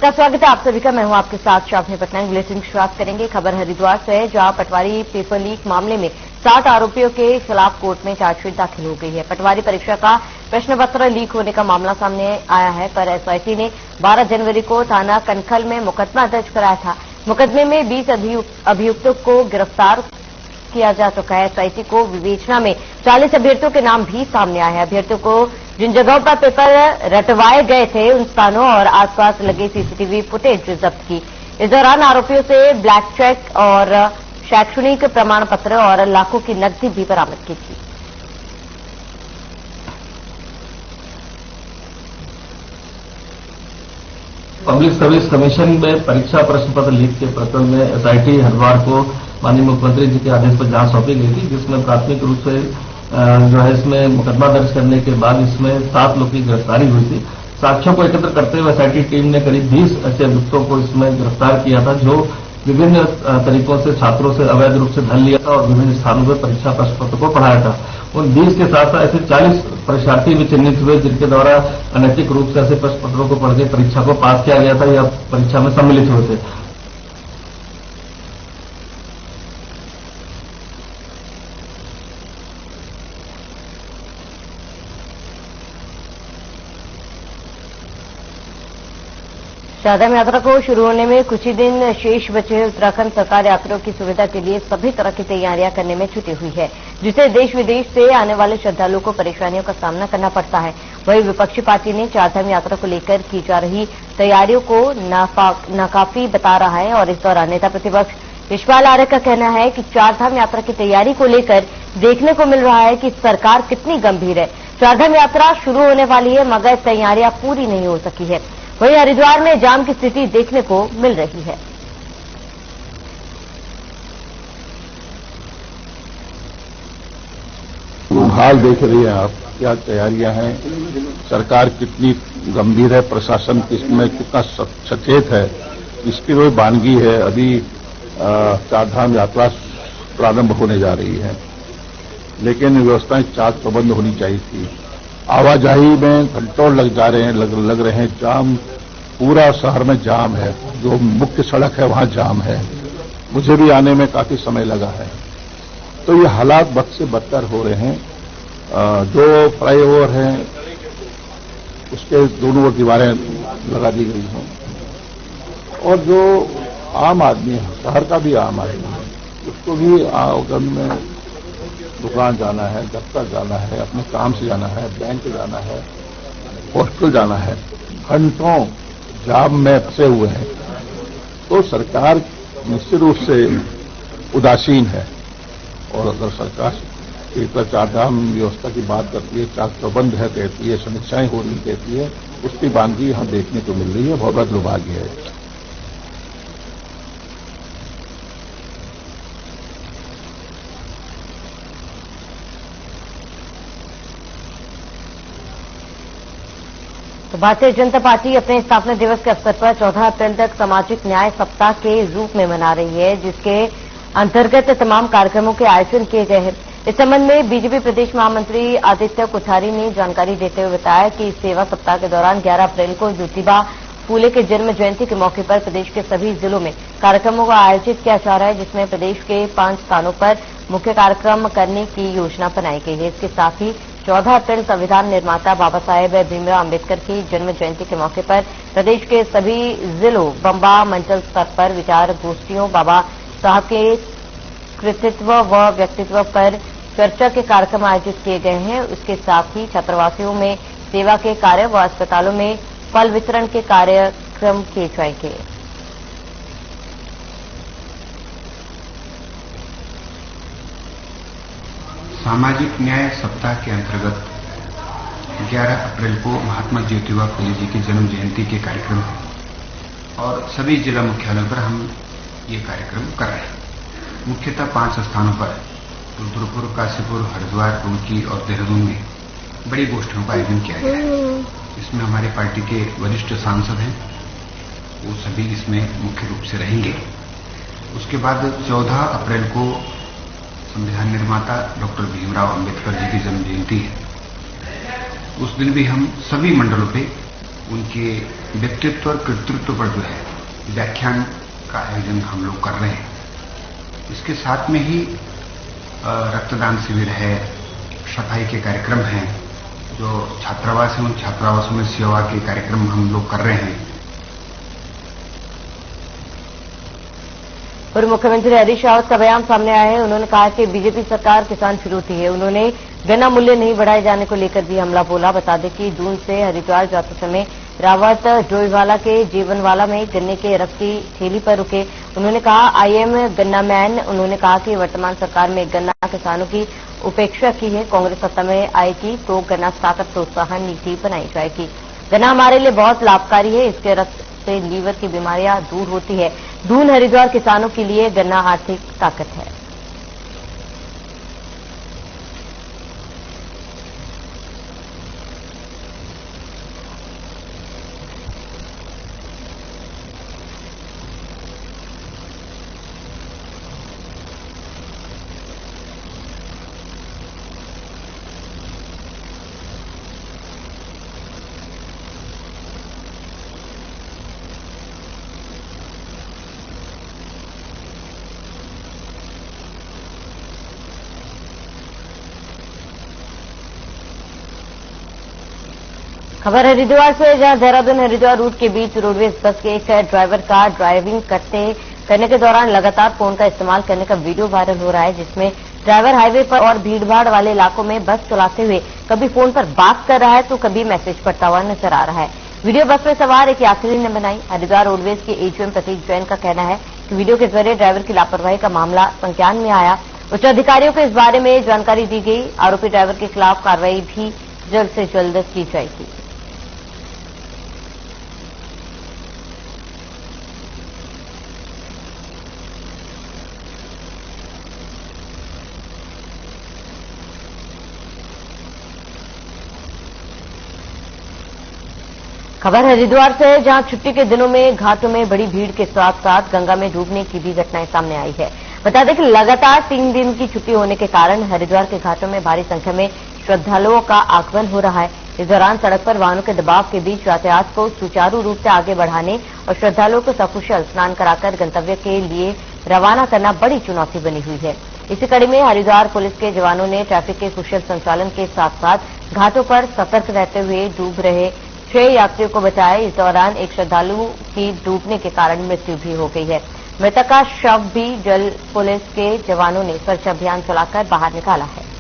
नमस्कार, स्वागत है आप सभी का। मैं हूं आपके साथ शाफनी पटनायक। बुलेटिन की शुरुआत करेंगे खबर हरिद्वार से है, जहां पटवारी पेपर लीक मामले में 60 आरोपियों के खिलाफ कोर्ट में चार्जशीट दाखिल हो गई है। पटवारी परीक्षा का प्रश्न पत्र लीक होने का मामला सामने आया है, पर एसआईटी ने 12 जनवरी को थाना कनखल में मुकदमा दर्ज कराया था। मुकदमे में 20 अभियुक्तों को गिरफ्तार किया जा चुका है। एसआईटी को विवेचना में 40 अभ्यर्थियों के नाम भी सामने आए हैं। अभ्यर्थियों को जिन जगहों पर पेपर रटवाए गए थे, उन स्थानों और आसपास लगे सीसीटीवी फुटेज जब्त की। इस दौरान आरोपियों से ब्लैक चेक और शैक्षणिक प्रमाण पत्र और लाखों की नकदी भी बरामद की थी। पब्लिक सर्विस कमीशन में परीक्षा प्रश्न पत्र लीक के प्रकरण में एसआईटी हरिद्वार को माननीय मुख्यमंत्री जी के आदेश पर जांच सौंपी गई थी, जिसमें प्राथमिक रूप से जो है इसमें मुकदमा दर्ज करने के बाद इसमें 7 लोग की गिरफ्तारी हुई थी। साक्ष्यों को एकत्र करते हुए एसआईटी टीम ने करीब 20 ऐसे अभियुक्तों को इसमें गिरफ्तार किया था, जो विभिन्न तरीकों से छात्रों से अवैध रूप से धन लिया था और विभिन्न स्थानों पर परीक्षा प्रश्न पत्र को पढ़ाया था। उन 20 के साथ साथ ऐसे 40 परीक्षार्थी भी चिन्हित हुए, जिनके द्वारा अनैतिक रूप से ऐसे प्रश्न पत्रों को पढ़ के परीक्षा को पास किया गया था या परीक्षा में सम्मिलित हुए थे। चारधाम यात्रा को शुरू होने में कुछ ही दिन शेष बचे हैं। उत्तराखंड सरकार यात्रियों की सुविधा के लिए सभी तरह की तैयारियां करने में जुटी हुई है, जिससे देश विदेश से आने वाले श्रद्धालुओं को परेशानियों का सामना करना पड़ता है। वहीं विपक्षी पार्टी ने चारधाम यात्रा को लेकर की जा रही तैयारियों को नाकाफी बता रहा है और इस दौरान नेता प्रतिपक्ष यशपाल आर्य का कहना है कि चारधाम यात्रा की तैयारी को लेकर देखने को मिल रहा है कि सरकार कितनी गंभीर है। चारधाम यात्रा शुरू होने वाली है, मगर तैयारियां पूरी नहीं हो सकी है। वहीं हरिद्वार में जाम की स्थिति देखने को मिल रही है। हाल देख रही हैं आप, क्या तैयारियां हैं, सरकार कितनी गंभीर है, प्रशासन किसमें कितना सचेत है, इसकी कोई बानगी है। अभी चारधाम यात्रा प्रारंभ होने जा रही है, लेकिन व्यवस्थाएं चाक प्रबंध होनी चाहिए थी। आवाजाही में घंटों लग जा रहे हैं, लग रहे हैं जाम। पूरा शहर में जाम है, जो मुख्य सड़क है वहां जाम है। मुझे भी आने में काफी समय लगा है। तो ये हालात बद से बदतर हो रहे हैं। जो फ्लाईओवर है उसके दोनों ओर दीवारें लगा दी गई हैं, और जो आम आदमी है, शहर का भी आम आदमी है, उसको भी आवागमन में दुकान जाना है, दफ्तर जाना है, अपने काम से जाना है, बैंक जाना है, हॉस्पिटल जाना है, घंटों जाम में फंसे हुए हैं। तो सरकार निश्चित रूप से उदासीन है। और अगर सरकार एक चारधाम व्यवस्था की बात करती है, चाक प्रबंध है कहती है, समीक्षाएं हो रही कहती है, उसकी बानगी यहां देखने को मिल रही है। बहुत बड़ा दुर्भाग्य है। तो भारतीय जनता पार्टी अपने स्थापना दिवस के अवसर पर 14 अप्रैल तक सामाजिक न्याय सप्ताह के रूप में मना रही है, जिसके अंतर्गत तमाम कार्यक्रमों के आयोजन किए गए हैं। इस संबंध में बीजेपी प्रदेश महामंत्री आदित्य कोठारी ने जानकारी देते हुए बताया कि इस सेवा सप्ताह के दौरान 11 अप्रैल को ज्योतिबा फूले के जन्म जयंती के मौके पर प्रदेश के सभी जिलों में कार्यक्रमों का आयोजित किया जा रहा है, जिसमें प्रदेश के 5 स्थानों पर मुख्य कार्यक्रम करने की योजना बनाई गई है। इसके साथ ही 14 अप्रैल संविधान निर्माता बाबा साहेब भीमराव अम्बेडकर की जन्म जयंती के मौके पर प्रदेश के सभी जिलों बम्बा मंडल स्तर पर विचार गोष्ठियों, बाबा साहब के कृतित्व व व्यक्तित्व पर चर्चा के कार्यक्रम आयोजित किए गए हैं। उसके साथ ही छात्रावासियों में सेवा के कार्य व अस्पतालों में फल वितरण के कार्यक्रम किए जाएंगे। सामाजिक न्याय सप्ताह के अंतर्गत 11 अप्रैल को महात्मा ज्योतिबा फूले जी की जन्म जयंती के कार्यक्रम है और सभी जिला मुख्यालयों पर हम ये कार्यक्रम कर रहे हैं। मुख्यतः 5 स्थानों पर रुद्रपुर, काशीपुर, हरिद्वार, रुड़की और देहरादून में बड़ी गोष्ठियों का आयोजन किया गया है। इसमें हमारी पार्टी के वरिष्ठ सांसद हैं, वो सभी इसमें मुख्य रूप से रहेंगे। उसके बाद 14 अप्रैल को संविधान निर्माता डॉक्टर भीमराव अम्बेडकर जी की जन्म जयंती है। उस दिन भी हम सभी मंडलों पे उनके व्यक्तित्व और कृतित्व पर जो है व्याख्यान का आयोजन हम लोग कर रहे हैं। इसके साथ में ही रक्तदान शिविर है, सफाई के कार्यक्रम हैं, जो छात्रावास है उन छात्रावासों में सेवा के कार्यक्रम हम लोग कर रहे हैं। पूर्व मुख्यमंत्री हरीश रावत का बयान सामने आया है। उन्होंने कहा कि बीजेपी सरकार किसान विरोधी है। उन्होंने गन्ना मूल्य नहीं बढ़ाए जाने को लेकर भी हमला बोला। बता दें कि दून से हरिद्वार जाते समय रावत डोईवाला के जीवनवाला में गन्ने के रफ की ठेली पर रुके। उन्होंने कहा आई एम गन्ना मैन। उन्होंने कहा कि वर्तमान सरकार में गन्ना किसानों की उपेक्षा की है। कांग्रेस सत्ता में आएगी तो गन्ना ताकत प्रोत्साहन नीति बनाई जाएगी। गन्ना हमारे लिए बहुत लाभकारी है। इसके रस से लीवर की बीमारियां दूर होती है। दून हरिद्वार किसानों के लिए गन्ना आर्थिक ताकत है। खबर हरिद्वार से, जहां देहरादून हरिद्वार रूट के बीच रोडवेज बस के एक ड्राइवर का ड्राइविंग करने के दौरान लगातार फोन का इस्तेमाल करने का वीडियो वायरल हो रहा है, जिसमें ड्राइवर हाईवे पर और भीड़भाड़ वाले इलाकों में बस चलाते हुए कभी फोन पर बात कर रहा है तो कभी मैसेज पढ़ता हुआ नजर आ रहा है। वीडियो बस में सवार एक यात्री ने बनाई। हरिद्वार रोडवेज के एचओएम प्रतीक जैन का कहना है कि वीडियो के जरिए ड्राइवर की लापरवाही का मामला संज्ञान में आया। उच्च अधिकारियों को इस बारे में जानकारी दी गई। आरोपी ड्राइवर के खिलाफ कार्रवाई भी जल्द से जल्द की जाएगी। खबर हरिद्वार से, जहां छुट्टी के दिनों में घाटों में बड़ी भीड़ के साथ साथ गंगा में डूबने की भी घटनाएं सामने आई है। बता दें कि लगातार 3 दिन की छुट्टी होने के कारण हरिद्वार के घाटों में भारी संख्या में श्रद्धालुओं का आगमन हो रहा है। इस दौरान सड़क पर वाहनों के दबाव के बीच यातायात को सुचारू रूप से आगे बढ़ाने और श्रद्धालुओं को सकुशल स्नान कराकर गंतव्य के लिए रवाना करना बड़ी चुनौती बनी हुई है। इसी कड़ी में हरिद्वार पुलिस के जवानों ने ट्रैफिक के कुशल संचालन के साथ साथ घाटों पर सतर्क रहते हुए डूब रहे 6 यात्रियों को बचाया। इस दौरान एक श्रद्धालु की डूबने के कारण मृत्यु भी हो गई है। मृतक का शव भी जल पुलिस के जवानों ने सर्च अभियान चलाकर बाहर निकाला है।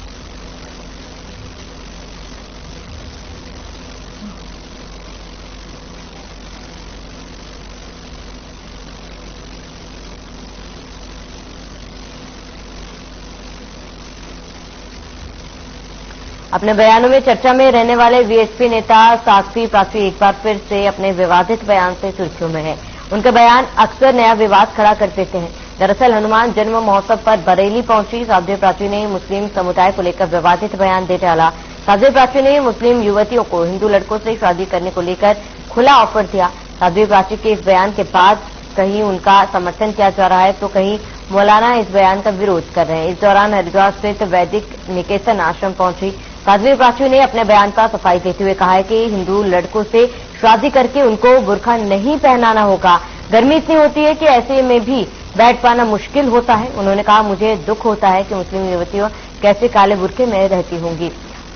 अपने बयानों में चर्चा में रहने वाले वीएचपी नेता साध्वी प्राची एक बार फिर से अपने विवादित बयान से सुर्खियों में है। उनके बयान अक्सर नया विवाद खड़ा कर देते हैं। दरअसल हनुमान जन्म महोत्सव पर बरेली पहुंची साध्वी प्राची ने मुस्लिम समुदाय को लेकर विवादित बयान दे डाला। साध्वी प्राची ने मुस्लिम युवतियों को हिंदू लड़कों से शादी करने को लेकर खुला ऑफर दिया। साध्वी प्राची के इस बयान के बाद कहीं उनका समर्थन किया जा रहा है तो कहीं मौलाना इस बयान का विरोध कर रहे हैं। इस दौरान हरिद्वार स्थित वैदिक निकेतन आश्रम पहुंची साध्वी प्राची ने अपने बयान का सफाई देते हुए कहा है कि हिंदू लड़कों से शादी करके उनको बुर्का नहीं पहनाना होगा। गर्मी इतनी होती है कि ऐसे में भी बैठ पाना मुश्किल होता है। उन्होंने कहा, मुझे दुख होता है कि मुस्लिम युवतियों कैसे काले बुर्के में रहती होंगी,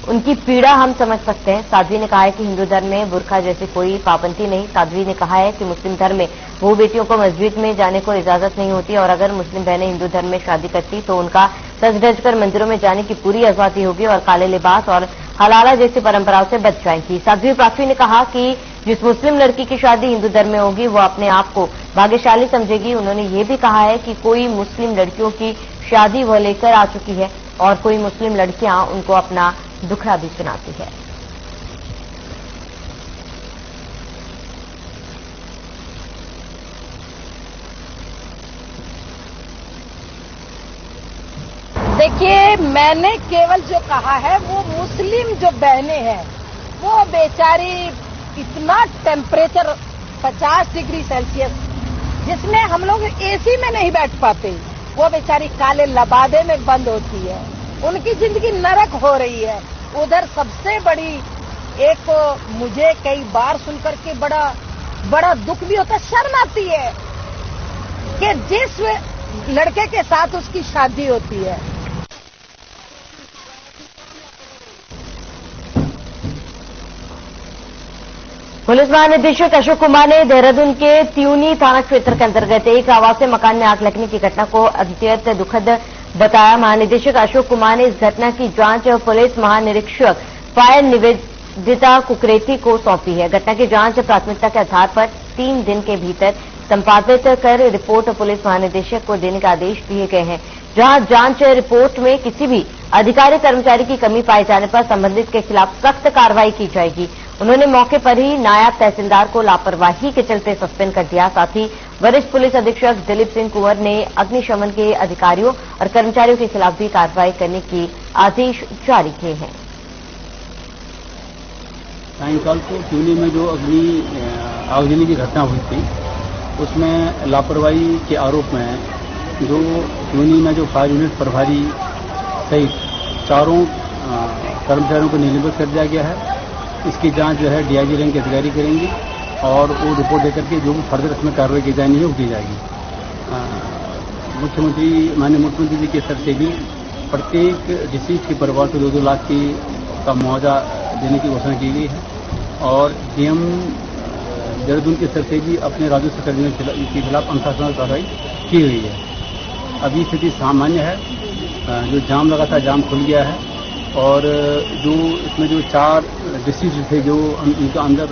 उनकी पीड़ा हम समझ सकते हैं। साध्वी ने कहा है कि हिंदू धर्म में बुर्का जैसी कोई पाबंदी नहीं। साध्वी ने कहा है कि मुस्लिम धर्म में वो बेटियों को मस्जिद में जाने को इजाजत नहीं होती और अगर मुस्लिम बहनें हिंदू धर्म में शादी करती तो उनका सज धज कर मंदिरों में जाने की पूरी आजादी होगी और काले लिबास और हलाला जैसी परंपराओं से बच जाएंगी। साध्वी प्राची ने कहा कि जिस मुस्लिम लड़की की शादी हिंदू धर्म में होगी वो अपने आप को भाग्यशाली समझेगी। उन्होंने ये भी कहा है कि कोई मुस्लिम लड़कियों की शादी वह लेकर आ चुकी है और कोई मुस्लिम लड़कियां उनको अपना दुखड़ा भी सुनाती है। देखिए, मैंने केवल जो कहा है वो मुस्लिम जो बहनें हैं वो बेचारी इतना टेम्परेचर 50 डिग्री सेल्सियस जिसमें हम लोग एसी में नहीं बैठ पाते, वो बेचारी काले लबादे में बंद होती है। उनकी जिंदगी नरक हो रही है। उधर सबसे बड़ी एक मुझे कई बार सुनकर के बड़ा दुख भी होता है, शर्म आती है कि जिस लड़के के साथ उसकी शादी होती है। पुलिस महानिदेशक अशोक कुमार ने देहरादून के त्यूनी थाना क्षेत्र के अंतर्गत एक आवासीय मकान में आग लगने की घटना को अत्यंत दुखद बताया। महानिदेशक अशोक कुमार ने इस घटना की जांच पुलिस महानिरीक्षक फायर निवेदिता कुकरेती को सौंपी है। घटना की जांच प्राथमिकता के आधार पर 3 दिन के भीतर संपादित कर रिपोर्ट पुलिस महानिदेशक को देने का आदेश दिए गए हैं। जहां जांच रिपोर्ट में किसी भी अधिकारी कर्मचारी की कमी पाए जाने पर संबंधित के खिलाफ सख्त कार्रवाई की जाएगी। उन्होंने मौके पर ही नायब तहसीलदार को लापरवाही के चलते सस्पेंड कर दिया। साथ ही वरिष्ठ पुलिस अधीक्षक दिलीप सिंह कुंवर ने अग्निशमन के अधिकारियों और कर्मचारियों के खिलाफ भी कार्रवाई करने के आदेश जारी किए हैं। सायंकाल को त्यूनी में जो आगजनी की घटना हुई थी, उसमें लापरवाही के आरोप में जो त्यूनी में जो फायर यूनिट प्रभारी सहित 4 कर्मचारियों को निलंबित कर दिया गया है। इसकी जांच जो है डीआईजी रैंक के अधिकारी करेंगे और वो रिपोर्ट देकर के जो भी फर्दर इसमें कार्रवाई की जानी है वो की जाएगी। माननीय मुख्यमंत्री जी के स्तर से भी प्रत्येक डिस्ट्रिक्ट के परिवार को 2-2 लाख का मुआवजा देने की घोषणा की गई है और डीएम देहरादून के स्तर से भी अपने राजस्व कर्मियों के खिलाफ अनुशासनात्मक कार्रवाई की गई है। अभी स्थिति सामान्य है, जो जाम लगा था जाम खुल गया है और जो इसमें जो 4 डिस्ट्रिक्ट थे जो उनका अंदर।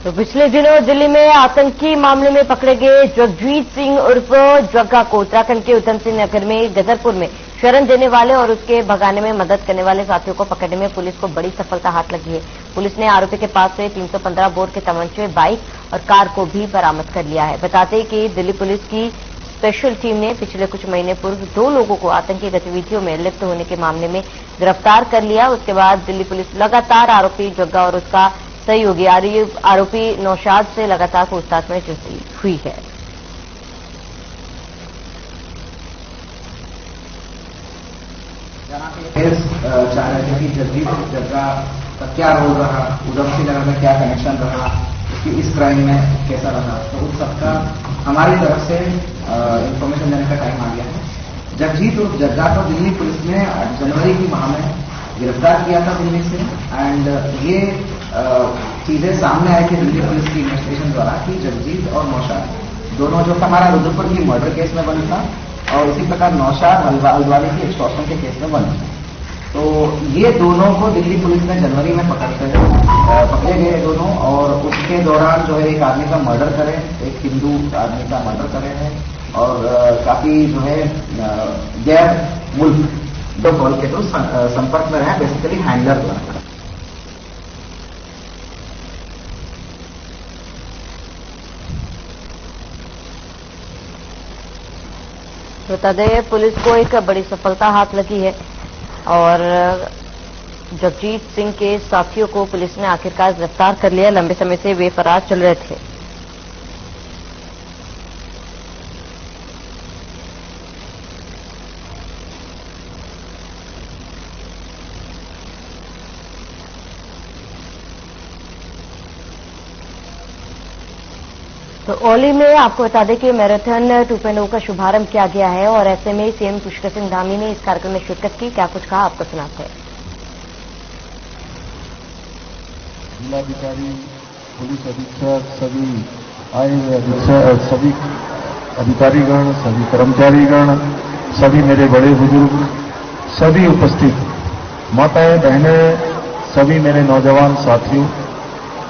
तो पिछले दिनों दिल्ली में आतंकी मामले में पकड़े गए जगजीत सिंह उर्फ जग्गा को उत्तराखंड के उधम सिंह नगर में गदरपुर में शरण देने वाले और उसके भगाने में मदद करने वाले साथियों को पकड़ने में पुलिस को बड़ी सफलता हाथ लगी है। पुलिस ने आरोपी के पास से 315 बोर के तमंचे, बाइक और कार को भी बरामद कर लिया है। बताते हैं कि दिल्ली पुलिस की स्पेशल टीम ने पिछले कुछ महीने पूर्व 2 लोगों को आतंकी गतिविधियों में लिप्त होने के मामले में गिरफ्तार कर लिया। उसके बाद दिल्ली पुलिस लगातार आरोपी जग्गा और उसका सहयोगी आरोपी नौशाद से लगातार पूछताछ में जुटी हुई है। चाह रहे थे कि जगजीत जग्गा का क्या रोल रहा, उधम सिंह नगर में क्या कनेक्शन रहा, उसकी इस क्राइम में कैसा रहा, तो उस सबका हमारी तरफ से इंफॉर्मेशन देने का टाइम आ गया है। जगजीत उर्फ जग्गा को दिल्ली पुलिस ने जनवरी की माह में गिरफ्तार किया था दिल्ली से एंड ये चीजें सामने आई कि दिल्ली पुलिस की इन्वेस्टिगेशन द्वारा कि जगजीत और नौशाद दोनों जो हमारा रुद्रपुर की मर्डर केस में बना था और इसी प्रकार नौशाद हल्द्वानी की एक्सटॉर्शन के केस में बना था। तो ये दोनों को दिल्ली पुलिस ने जनवरी में पकड़े गए दोनों और उसके दौरान जो है एक आदमी का मर्डर करे, एक हिंदू आदमी का मर्डर करे हैं और काफी जो है गैर मुल्क 2 कॉल के थ्रू संपर्क में रहे, बेसिकली हैंडलर द्वारा। बता दें पुलिस को एक बड़ी सफलता हाथ लगी है और जगजीत सिंह के साथियों को पुलिस ने आखिरकार गिरफ्तार कर लिया। लंबे समय से वे फरार चल रहे थे। तो ओली में आपको बता दें कि मैराथन 2.0 का शुभारंभ किया गया है और ऐसे में सीएम पुष्कर सिंह धामी ने इस कार्यक्रम में शिरकत की। क्या कुछ कहा आपको सुनाते हैं। जिलाधिकारी, पुलिस अधीक्षक, सभी आए हुए अधीक्षक, सभी अधिकारीगण, सभी कर्मचारीगण, सभी मेरे बड़े बुजुर्ग, सभी उपस्थित माताएं, बहनें, सभी मेरे नौजवान साथियों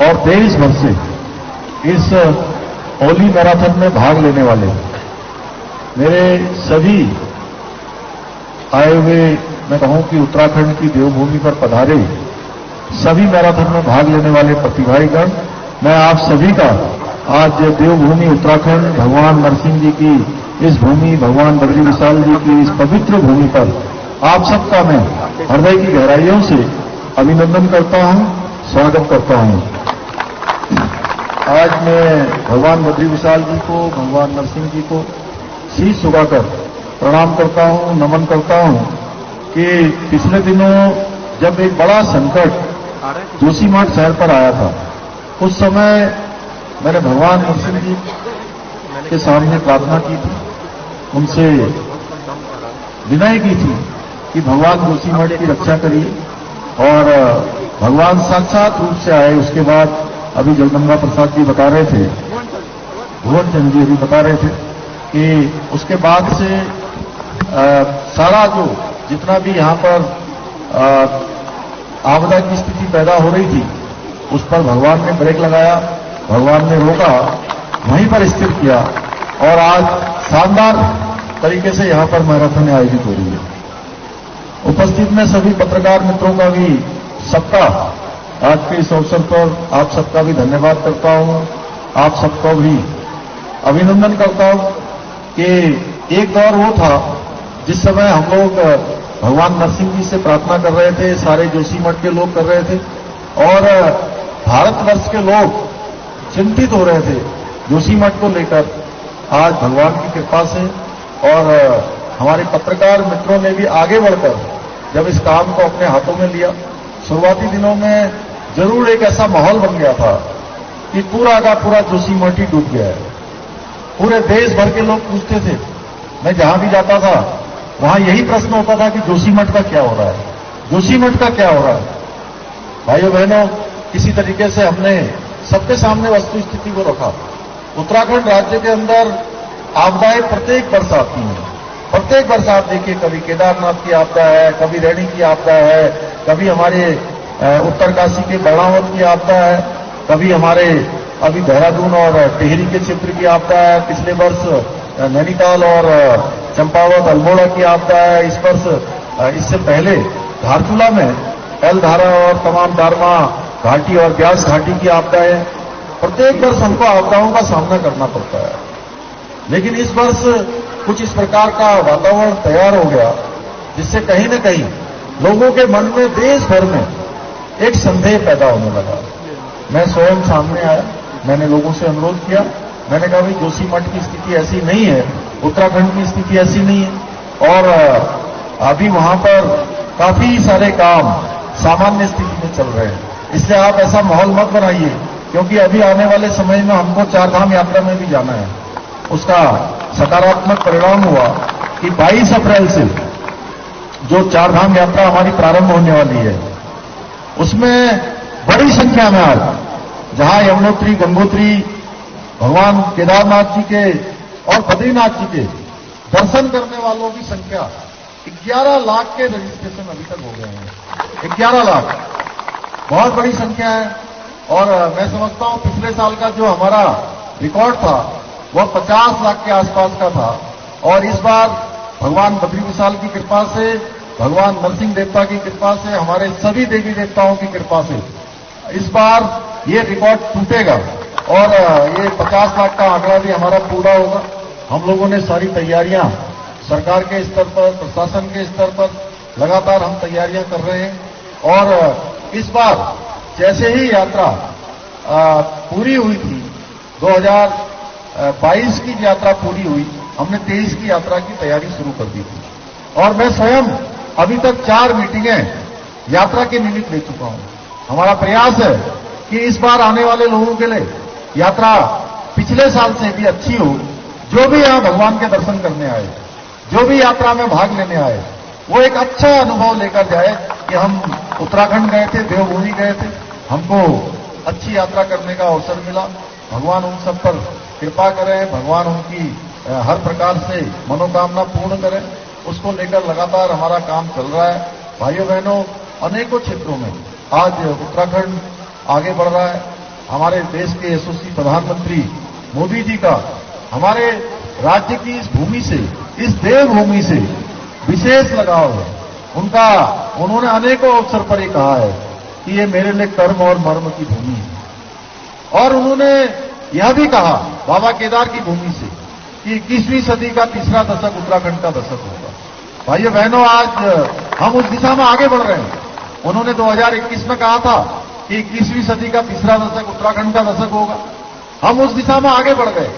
और देश भर से इस ओली मैराथन में भाग लेने वाले मेरे सभी आए हुए, मैं कहूं कि उत्तराखंड की देवभूमि पर पधारे सभी मैराथन में भाग लेने वाले प्रतिभागीगण, मैं आप सभी का आज देवभूमि उत्तराखंड, भगवान नरसिंह जी की इस भूमि, भगवान बद्री विशाल जी की इस पवित्र भूमि पर आप सबका मैं हृदय की गहराइयों से अभिनंदन करता हूं, स्वागत करता हूं। आज मैं भगवान बद्री विशाल जी को, भगवान नरसिंह जी को शीश झुकाकर प्रणाम करता हूं, नमन करता हूं कि पिछले दिनों जब एक बड़ा संकट जोशीमठ शहर पर आया था, उस समय मैंने भगवान नरसिंह जी के सामने प्रार्थना की थी, उनसे विनय की थी कि भगवान जोशीमठ की रक्षा करिए, और भगवान साक्षात रूप से आए। उसके बाद अभी जगदम्बा प्रसाद जी बता रहे थे, भुवन चंद जी अभी बता रहे थे कि उसके बाद से सारा जो जितना भी यहाँ पर आपदा की स्थिति पैदा हो रही थी, उस पर भगवान ने ब्रेक लगाया, भगवान ने रोका, वहीं पर स्थिर किया, और आज शानदार तरीके से यहाँ पर मैराथन आयोजित हो रही है। उपस्थित में सभी पत्रकार मित्रों का भी सबका आज के इस अवसर पर आप सबका भी धन्यवाद करता हूं, आप सबको भी अभिनंदन करता हूं कि एक दौर वो था जिस समय हम लोग भगवान नरसिंह जी से प्रार्थना कर रहे थे, सारे जोशीमठ के लोग कर रहे थे, और भारतवर्ष के लोग चिंतित हो रहे थे जोशीमठ को लेकर। आज भगवान की कृपा से और हमारे पत्रकार मित्रों ने भी आगे बढ़कर जब इस काम को अपने हाथों में लिया, शुरुआती दिनों में जरूर एक ऐसा माहौल बन गया था कि पूरा का पूरा जोशीमठ ही डूब गया है। पूरे देश भर के लोग पूछते थे, मैं जहां भी जाता था वहां यही प्रश्न होता था कि जोशीमठ का क्या हो रहा है, जोशीमठ का क्या हो रहा है। भाइयों बहनों, किसी तरीके से हमने सबके सामने वस्तु स्थिति को रखा। उत्तराखंड राज्य के अंदर आपदाएं प्रत्येक वर्ष आती हैं, प्रत्येक वर्ष आप देखिए, कभी केदारनाथ की आपदा है, कभी रैणी की आपदा है, कभी हमारे उत्तरकाशी के बर्णावत की आपदा है, कभी हमारे अभी देहरादून और टिहरी के क्षेत्र की आपदा है, पिछले वर्ष नैनीताल और चंपावत अल्मोड़ा की आपदा है, इस वर्ष इससे पहले धारचूला में एलधारा और तमाम दारमा घाटी और ब्यास घाटी की आपदा है। प्रत्येक वर्ष हमको आपदाओं का सामना करना पड़ता है, लेकिन इस वर्ष कुछ इस प्रकार का वातावरण तैयार हो गया जिससे कहीं न कहीं लोगों के मन में देश भर में एक संदेह पैदा होने लगा। मैं स्वयं सामने आया, मैंने लोगों से अनुरोध किया, मैंने कहा भाई जोशीमठ की स्थिति ऐसी नहीं है, उत्तराखंड की स्थिति ऐसी नहीं है, और अभी वहां पर काफी सारे काम सामान्य स्थिति में चल रहे हैं, इसलिए आप ऐसा माहौल मत बनाइए, क्योंकि अभी आने वाले समय में हमको चारधाम यात्रा में भी जाना है। उसका सकारात्मक परिणाम हुआ कि 22 अप्रैल से जो चारधाम यात्रा हमारी प्रारंभ होने वाली है, उसमें बड़ी संख्या में आज जहां यमुनोत्री, गंगोत्री, भगवान केदारनाथ जी के और बद्रीनाथ जी के दर्शन करने वालों की संख्या 11 लाख के रजिस्ट्रेशन अभी तक हो गए हैं। 11 लाख बहुत बड़ी संख्या है, और मैं समझता हूं पिछले साल का जो हमारा रिकॉर्ड था वह 50 लाख के आसपास का था, और इस बार भगवान बद्री विशाल की कृपा से, भगवान नरसिंह देवता की कृपा से, हमारे सभी देवी देवताओं की कृपा से इस बार ये रिकॉर्ड टूटेगा, और ये 50 लाख का आंकड़ा भी हमारा पूरा होगा। हम लोगों ने सारी तैयारियां सरकार के स्तर पर, प्रशासन के स्तर पर लगातार हम तैयारियां कर रहे हैं, और इस बार जैसे ही यात्रा पूरी हुई थी, 2022 की यात्रा पूरी हुई, हमने 23 की यात्रा की तैयारी शुरू कर दी थी, और मैं स्वयं अभी तक 4 मीटिंगें यात्रा के निमित्त ले चुका हूं। हमारा प्रयास है कि इस बार आने वाले लोगों के लिए यात्रा पिछले साल से भी अच्छी हो। जो भी यहां भगवान के दर्शन करने आए, जो भी यात्रा में भाग लेने आए, वो एक अच्छा अनुभव लेकर जाए कि हम उत्तराखंड गए थे, देवभूमि गए थे, हमको अच्छी यात्रा करने का अवसर मिला। भगवान उन सब पर कृपा करें, भगवान उनकी हर प्रकार से मनोकामना पूर्ण करें, उसको लेकर लगातार हमारा काम चल रहा है। भाइयों बहनों, अनेकों क्षेत्रों में आज उत्तराखंड आगे बढ़ रहा है। हमारे देश के यशस्वी प्रधानमंत्री मोदी जी का हमारे राज्य की इस भूमि से, इस देवभूमि से विशेष लगाव है। उन्होंने अनेकों अवसर पर ये कहा है कि ये मेरे लिए कर्म और मर्म की भूमि है, और उन्होंने यह भी कहा बाबा केदार की भूमि से कि 21वीं सदी का तीसरा दशक उत्तराखंड का दशक होगा। भाइयों बहनों, आज हम उस दिशा में आगे बढ़ रहे हैं। उन्होंने 2021 में कहा था कि 21वीं सदी का तीसरा दशक उत्तराखंड का दशक होगा। हम उस दिशा में आगे बढ़ गए।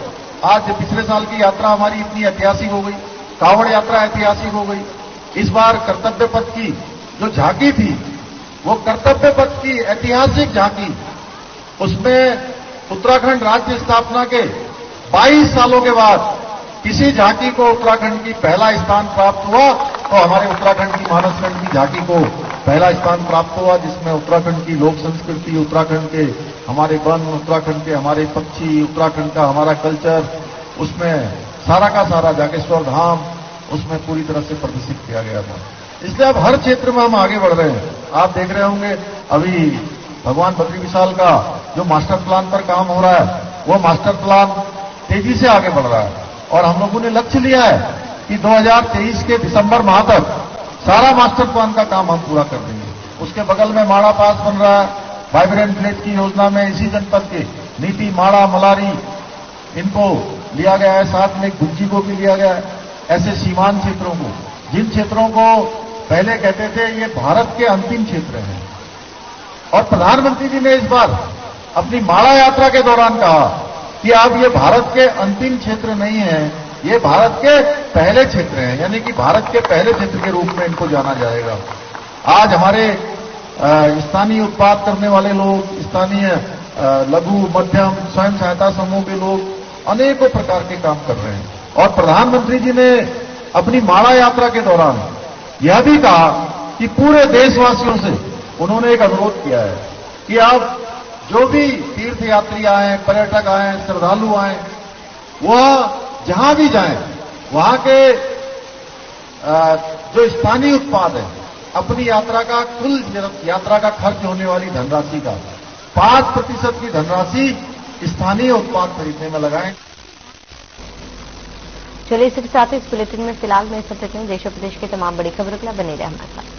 आज पिछले साल की यात्रा हमारी इतनी ऐतिहासिक हो गई, कांवड़ यात्रा ऐतिहासिक हो गई। इस बार कर्तव्य पथ की जो झांकी थी वो कर्तव्य पथ की ऐतिहासिक झांकी, उसमें उत्तराखंड राज्य स्थापना के 22 सालों के बाद किसी झांकी को उत्तराखंड की पहला स्थान प्राप्त हुआ तो हमारे उत्तराखंड की मानसखंड की झांकी को पहला स्थान प्राप्त हुआ, जिसमें उत्तराखंड की लोक संस्कृति, उत्तराखंड के हमारे वन, उत्तराखंड के हमारे पक्षी, उत्तराखंड का हमारा कल्चर, उसमें सारा का सारा जागेश्वर धाम उसमें पूरी तरह से प्रदर्शित किया गया था। इसलिए अब हर क्षेत्र में हम आगे बढ़ रहे हैं। आप देख रहे होंगे अभी भगवान बद्री विशाल का जो मास्टर प्लान पर काम हो रहा है, वो मास्टर प्लान तेजी से आगे बढ़ रहा है और हम लोगों ने लक्ष्य लिया है कि 2023 के दिसंबर माह तक सारा मास्टर प्लान का काम हम पूरा कर देंगे। उसके बगल में माड़ा पास बन रहा है, वाइब्रेंट विलेज की योजना में इसी जनपद के नीति, माड़ा, मलारी इनको लिया गया है, साथ में गुज्जी को भी लिया गया है। ऐसे सीमांत क्षेत्रों को, जिन क्षेत्रों को पहले कहते थे ये भारत के अंतिम क्षेत्र हैं, और प्रधानमंत्री जी ने इस बार अपनी माड़ा यात्रा के दौरान कहा कि अब ये भारत के अंतिम क्षेत्र नहीं है, ये भारत के पहले क्षेत्र हैं, यानी कि भारत के पहले क्षेत्र के रूप में इनको जाना जाएगा। आज हमारे स्थानीय उत्पाद करने वाले लोग, स्थानीय लघु मध्यम स्वयं सहायता समूह के लोग अनेकों प्रकार के काम कर रहे हैं। और प्रधानमंत्री जी ने अपनी माड़ा यात्रा के दौरान यह भी कहा कि पूरे देशवासियों से उन्होंने एक अनुरोध किया है कि आप जो भी तीर्थ यात्री आए, पर्यटक आए, श्रद्धालु आए, वह जहां भी जाएं, वहां के जो स्थानीय उत्पाद है, अपनी यात्रा का कुल यात्रा का खर्च होने वाली धनराशि का 5% की धनराशि स्थानीय उत्पाद खरीदने में लगाएं। चलिए इसके साथ ही इस बुलेटिन में फिलहाल मैं सब देश और प्रदेश की तमाम बड़ी खबरों के लिए बने रहे हमारे साथ।